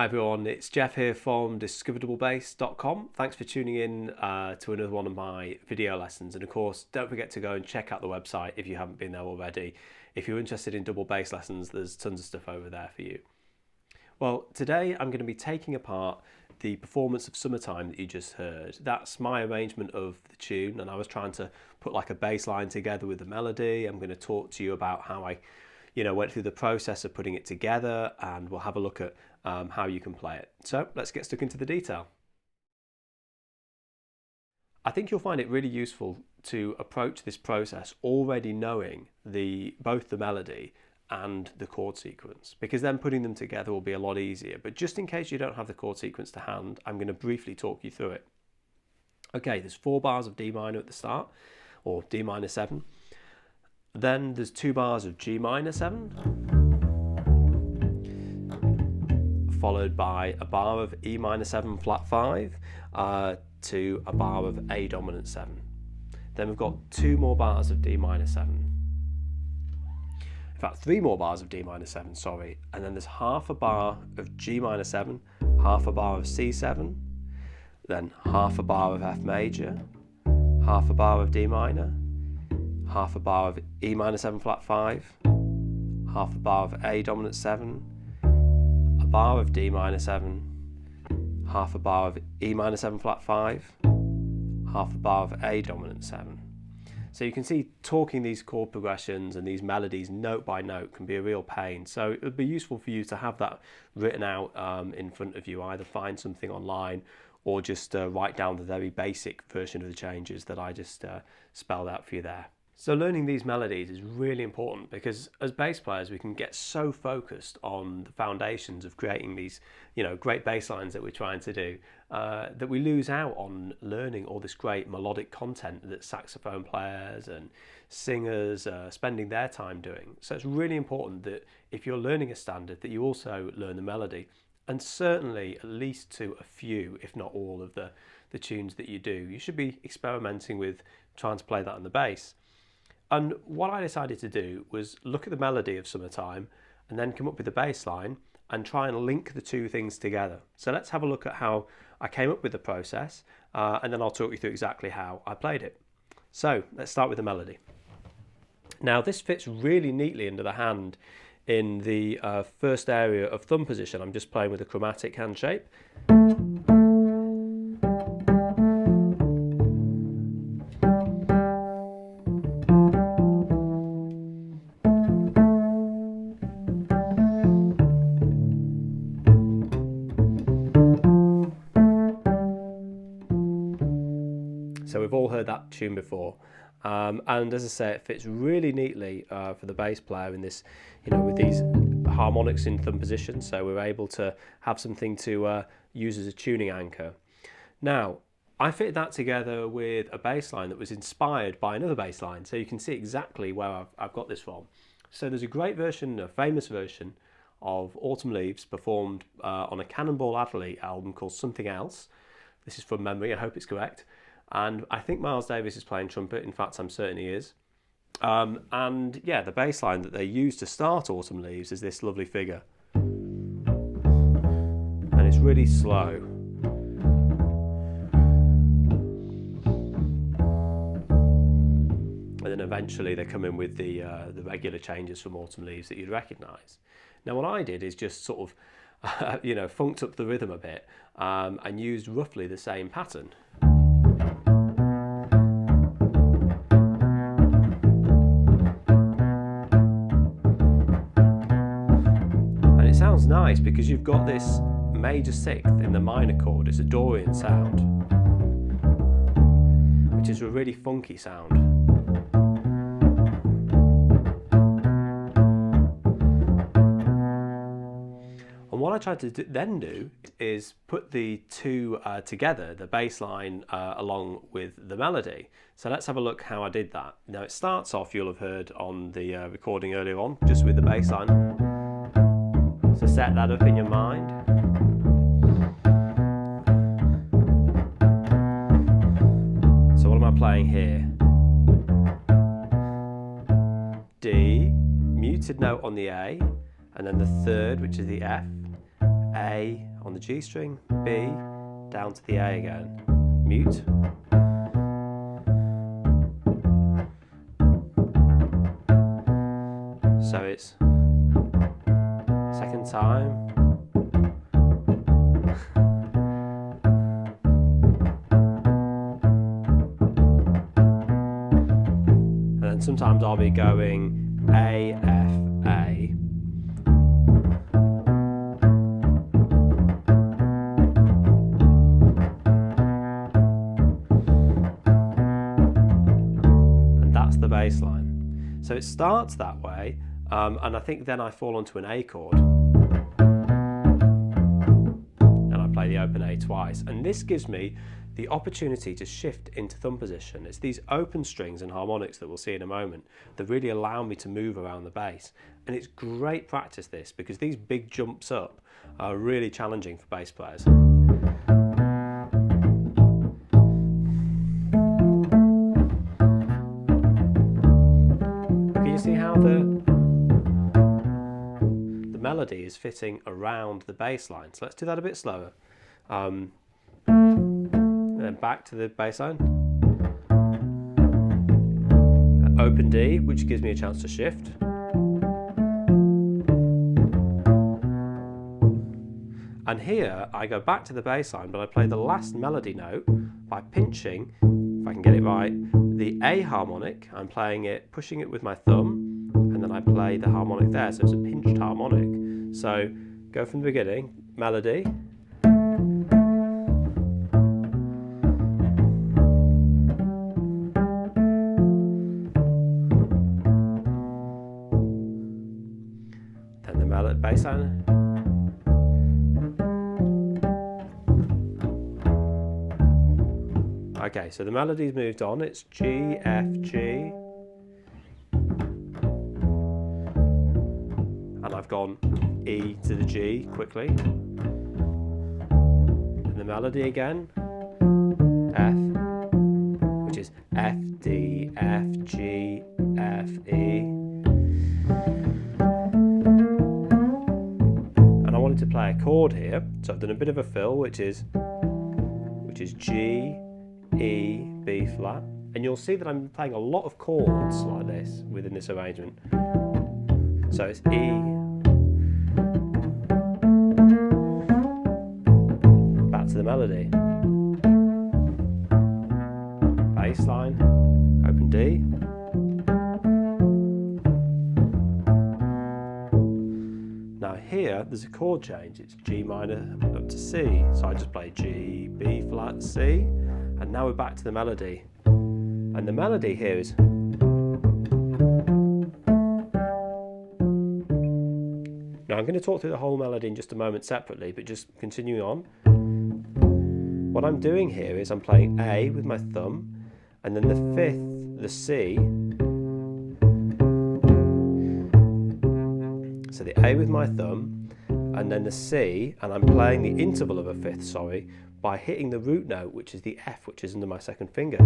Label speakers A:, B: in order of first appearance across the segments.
A: everyone, it's Jeff here from discoveredablebass.com. Thanks for tuning in to another one of my video lessons, and of course don't forget to go and check out the website if you haven't been there already. If you're interested in double bass lessons, there's tons of stuff over there for you. Well, today I'm going to be taking apart the performance of Summertime that you just heard. That's my arrangement of the tune, and I was trying to put like a bass line together with the melody. I'm going to talk to you about how I went through the process of putting it together, and we'll have a look at how you can play it. So let's get stuck into the detail. I think you'll find it really useful to approach this process already knowing both the melody and the chord sequence, because then putting them together will be a lot easier. But just in case you don't have the chord sequence to hand, I'm going to briefly talk you through it. Okay, there's 4 bars of D minor at the start, or D minor 7. Then there's 2 bars of G minor 7, followed by a bar of E minor 7 flat 5 to a bar of A dominant 7. Then we've got 2 more bars of D minor 7. In fact, 3 more bars of D minor 7, sorry. And then there's half a bar of G minor 7, half a bar of C7, then half a bar of F major, half a bar of D minor, half a bar of E minor 7 flat 5, half a bar of A dominant 7, a bar of D minor 7, half a bar of E minor 7 flat 5, half a bar of A dominant 7. So you can see talking these chord progressions and these melodies note by note can be a real pain. So it would be useful for you to have that written out in front of you. Either find something online or just write down the very basic version of the changes that I just spelled out for you there. So learning these melodies is really important, because as bass players we can get so focused on the foundations of creating these great bass lines that we're trying to do that we lose out on learning all this great melodic content that saxophone players and singers are spending their time doing. So it's really important that if you're learning a standard that you also learn the melody, and certainly at least to a few, if not all, of the tunes that you do. You should be experimenting with trying to play that on the bass. And what I decided to do was look at the melody of Summertime and then come up with the bass line and try and link the two things together. So let's have a look at how I came up with the process and then I'll talk you through exactly how I played it. So let's start with the melody. Now this fits really neatly into the hand in the first area of thumb position. I'm just playing with a chromatic hand shape. So we've all heard that tune before, and as I say, it fits really neatly for the bass player in this, with these harmonics in thumb position. So we're able to have something to use as a tuning anchor. Now, I fitted that together with a bass line that was inspired by another bass line, so you can see exactly where I've got this from. So there's a great version, a famous version of Autumn Leaves performed on a Cannonball Adderley album called Something Else. This is from memory, I hope it's correct. And I think Miles Davis is playing trumpet. In fact, I'm certain he is. And yeah, the bass line that they used to start Autumn Leaves is this lovely figure. And it's really slow. And then eventually they come in with the regular changes from Autumn Leaves that you'd recognise. Now what I did is just sort of, funked up the rhythm a bit and used roughly the same pattern. It sounds nice because you've got this major 6th in the minor chord. It's a Dorian sound, which is a really funky sound. And what I tried to then do is put the two together, the bass line along with the melody. So let's have a look how I did that. Now it starts off, you'll have heard on the recording earlier on, just with the bass line. So set that up in your mind. So what am I playing here? D, muted note on the A, and then the third, which is the F, A on the G string, B, down to the A again, mute. So it's second time. And then sometimes I'll be going A, F, A. And that's the bass line. So it starts that way. And I think then I fall onto an A chord and I play the open A twice, and this gives me the opportunity to shift into thumb position. It's these open strings and harmonics that we'll see in a moment that really allow me to move around the bass, and it's great practice this, because these big jumps up are really challenging for bass players. Can you see how the melody is fitting around the bass line? So let's do that a bit slower. And then back to the bass line. Open D, which gives me a chance to shift. And here I go back to the bass line, but I play the last melody note by pinching, if I can get it right, the A harmonic. I'm playing it, pushing it with my thumb, and then I play the harmonic there, so it's a pinched harmonic. So go from the beginning, melody, then the melody, bass line, okay, so the melody's moved on, it's G, F, G, and I've gone E to the G quickly, and the melody again, F, which is F, D, F, G, F, E, and I wanted to play a chord here, so I've done a bit of a fill, which is G, E, B flat, and you'll see that I'm playing a lot of chords like this within this arrangement. So it's E, back to the melody, bass line, open D, now here there's a chord change, it's G minor up to C, so I just play G, B flat, C, and now we're back to the melody, and the melody here is now I'm going to talk through the whole melody in just a moment separately, but just continuing on. What I'm doing here is I'm playing A with my thumb, and then the fifth, the C, so the A with my thumb, and then the C, and I'm playing the interval of a fifth, sorry, by hitting the root note, which is the F, which is under my second finger,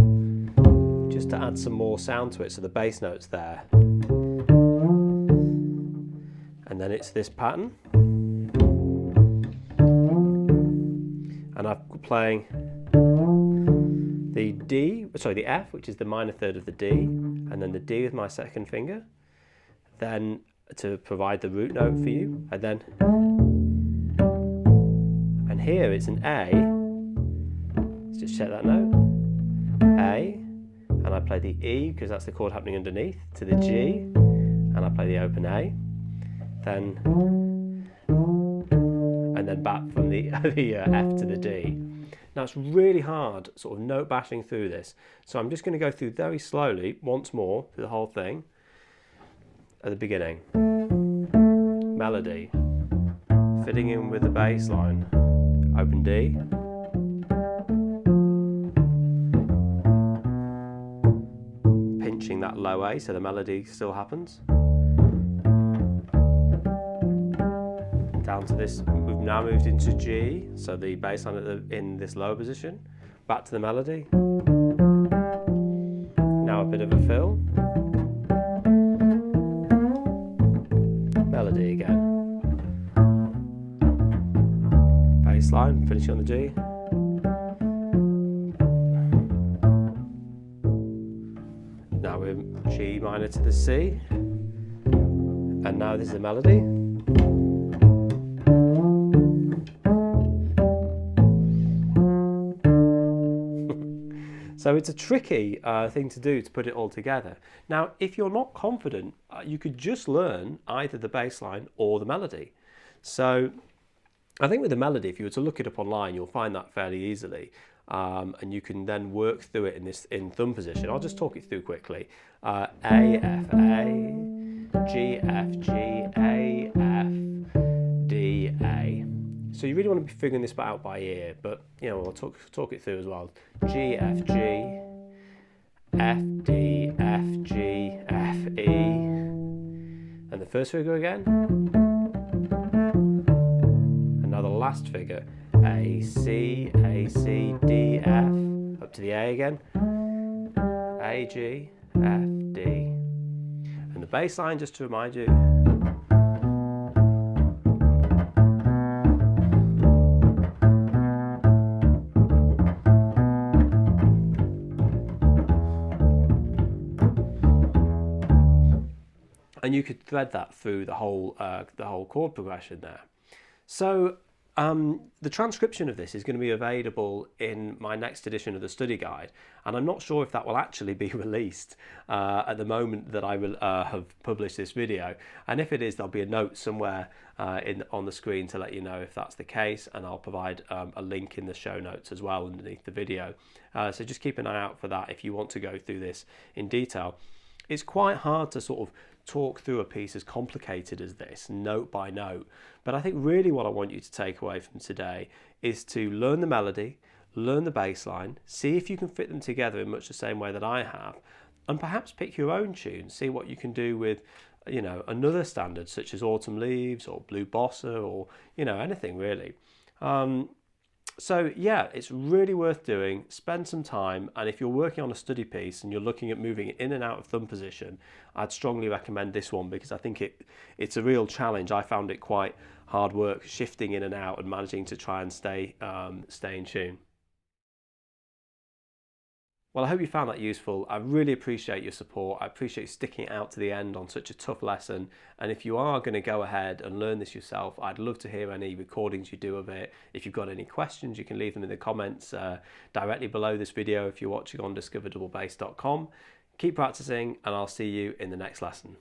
A: just to add some more sound to it, so the bass note's there. And then it's this pattern, and I'm playing the D, sorry, the F, which is the minor third of the D, and then the D with my second finger, then to provide the root note for you, and then, and here it's an A, let's just check that note, A, and I play the E, because that's the chord happening underneath, to the G, and I play the open A, then, and then back from the F to the D. Now it's really hard sort of note bashing through this, so I'm just going to go through very slowly once more through the whole thing. At the beginning, melody, fitting in with the bass line, open D, pinching that low A so the melody still happens, down to this, we've now moved into G, so the bass line in this lower position, back to the melody, now a bit of a fill, melody again, bass line, finishing on the G. Now we're G minor to the C, and now this is a melody. So it's a tricky thing to do to put it all together. Now, if you're not confident, you could just learn either the bass line or the melody. So I think with the melody, if you were to look it up online, you'll find that fairly easily. And you can then work through it in thumb position. I'll just talk it through quickly. A, F, A, G, F, G, A, F, D, A. So you really want to be figuring this out by ear, but you know, I'll talk it through as well. G, F, G, F, D, F, G, F, E. And the first figure again. And now the last figure. A, C, D, F. Up to the A again. A, G, F, D. And the bass line, just to remind you. And you could thread that through the whole chord progression there. So the transcription of this is going to be available in my next edition of the study guide, and I'm not sure if that will actually be released at the moment that I will have published this video. And if it is, there'll be a note somewhere on the screen to let you know if that's the case, and I'll provide a link in the show notes as well underneath the video. So just keep an eye out for that if you want to go through this in detail. It's quite hard to sort of talk through a piece as complicated as this, note by note. But I think really what I want you to take away from today is to learn the melody, learn the bass line, see if you can fit them together in much the same way that I have, and perhaps pick your own tune, see what you can do with, you know, another standard such as Autumn Leaves or Blue Bossa or, you know, anything really. So yeah, it's really worth doing. Spend some time, and if you're working on a study piece and you're looking at moving it in and out of thumb position, I'd strongly recommend this one because I think it's a real challenge. I found it quite hard work shifting in and out and managing to try and stay in tune. Well, I hope you found that useful. I really appreciate your support. I appreciate sticking it out to the end on such a tough lesson. And if you are going to go ahead and learn this yourself, I'd love to hear any recordings you do of it. If you've got any questions, you can leave them in the comments directly below this video if you're watching on discoverdouble bass.com. Keep practicing, and I'll see you in the next lesson.